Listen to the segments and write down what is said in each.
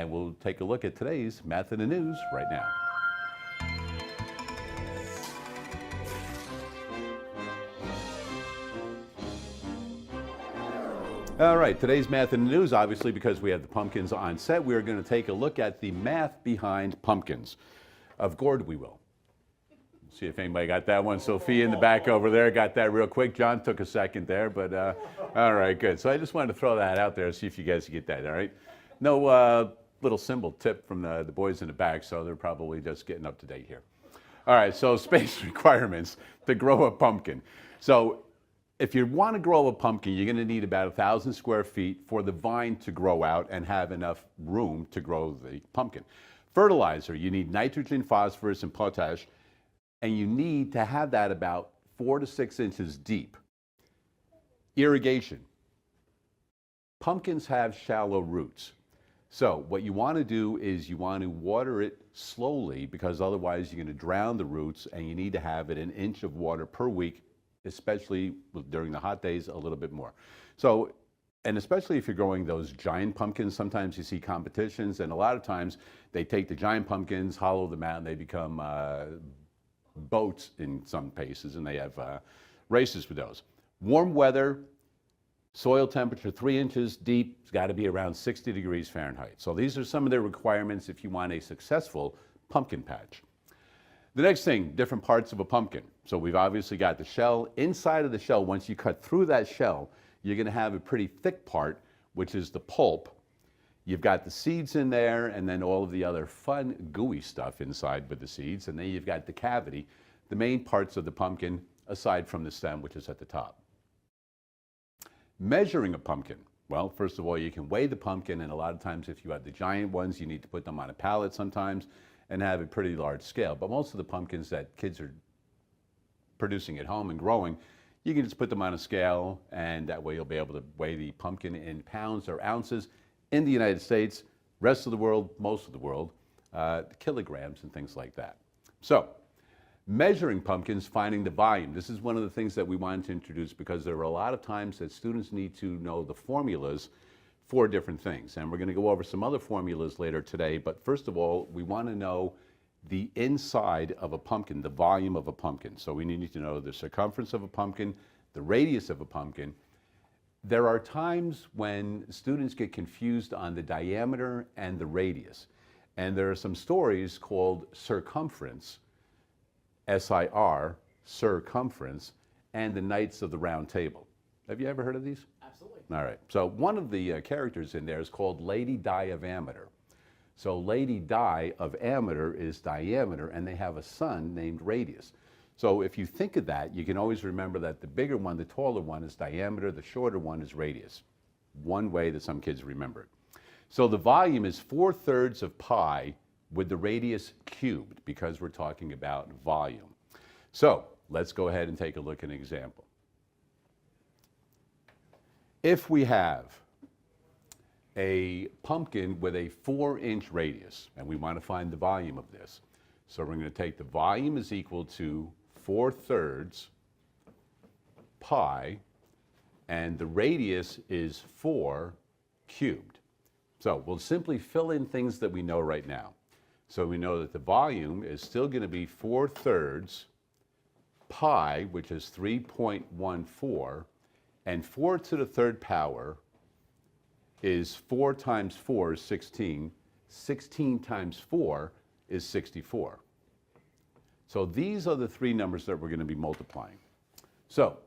and we'll take a look at today's Math in the News right now. All right, today's Math in the News, obviously because we have the pumpkins on set, we're going to take a look at the math behind pumpkins. Of course we will. See if anybody got that one. Sophia in the back over there got that real quick. John took a second there, but all right, good. So I just wanted to throw that out there, see if you guys get that, all right? No little symbol tip from the boys in the back, so they're probably just getting up to date here. All right, so space requirements to grow a pumpkin. So if you want to grow a pumpkin, you're going to need about 1,000 square feet for the vine to grow out and have enough room to grow the pumpkin. Fertilizer, you need nitrogen, phosphorus, and potash, and you need to have that about 4 to 6 inches deep. Irrigation. Pumpkins have shallow roots. So what you want to do is you want to water it slowly because otherwise you're going to drown the roots, and you need to have it 1 inch of water per week, especially during the hot days, a little bit more. So, and especially if you're growing those giant pumpkins, sometimes you see competitions, and a lot of times they take the giant pumpkins, hollow them out, and they become boats in some cases, and they have races with those. Warm weather, soil temperature 3 inches deep, it's got to be around 60 degrees Fahrenheit. So these are some of the requirements if you want a successful pumpkin patch. The next thing, different parts of a pumpkin. So we've obviously got the shell. Inside of the shell, once you cut through that shell, you're going to have a pretty thick part, which is the pulp. You've got the seeds in there, and then all of the other fun, gooey stuff inside with the seeds. And then you've got the cavity, the main parts of the pumpkin, aside from the stem, which is at the top. Measuring a pumpkin. Well, first of all, you can weigh the pumpkin, and a lot of times if you have the giant ones, you need to put them on a pallet sometimes and have a pretty large scale. But most of the pumpkins that kids are producing at home and growing, you can just put them on a scale, and that way you'll be able to weigh the pumpkin in pounds or ounces in the United States, rest of the world, most of the world, kilograms and things like that. So, measuring pumpkins, finding the volume. This is one of the things that we wanted to introduce because there are a lot of times that students need to know the formulas for different things. And we're going to go over some other formulas later today, but first of all, we want to know the inside of a pumpkin, the volume of a pumpkin. So we need to know the circumference of a pumpkin, the radius of a pumpkin. There are times when students get confused on the diameter and the radius. And there are some stories called circumference, S-I-R, circumference, and the Knights of the Round Table. Have you ever heard of these? Absolutely. All right. So one of the characters in there is called Lady Di of Ameter. So Lady Di of Ameter is diameter, and they have a son named Radius. So if you think of that, you can always remember that the bigger one, the taller one, is diameter, the shorter one is radius. One way that some kids remember it. So the volume is 4/3 of pi with the radius cubed, because we're talking about volume. So let's go ahead and take a look at an example. If we have a pumpkin with a 4-inch radius, and we want to find the volume of this, so we're going to take the volume is equal to 4/3 pi, and the radius is 4 cubed. So we'll simply fill in things that we know right now. So we know that the volume is still going to be 4/3 pi, which is 3.14, and 4 to the third power is 4 times 4 is 16. 16 times 4 is 64. So these are the three numbers that we're going to be multiplying. So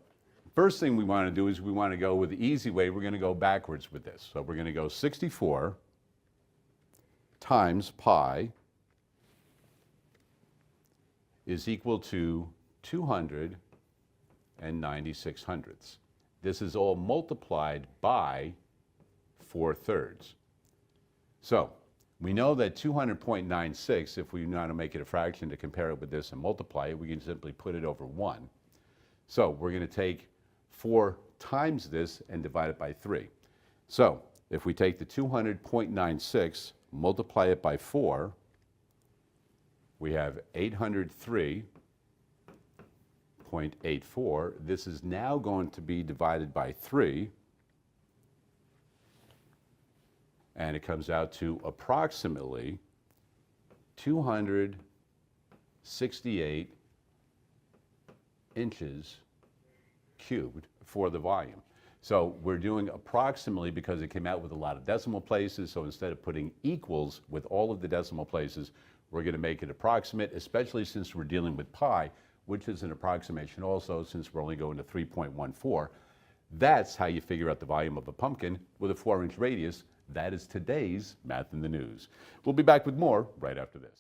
first thing we want to do is we want to go with the easy way. We're going to go backwards with this. So we're going to go 64 times pi is equal to 296 hundredths. This is all multiplied by 4/3. So we know that 200.96, if we want to make it a fraction to compare it with this and multiply it, we can simply put it over 1. So we're going to take 4 times this and divide it by 3. So if we take the 200.96, multiply it by 4, we have 803.84. This is now going to be divided by 3. and it comes out to approximately 268 inches cubed for the volume. So we're doing approximately because it came out with a lot of decimal places, so instead of putting equals with all of the decimal places, we're going to make it approximate, especially since we're dealing with pi, which is an approximation also, since we're only going to 3.14. That's how you figure out the volume of a pumpkin with a 4-inch radius. That is today's Math in the News. We'll be back with more right after this.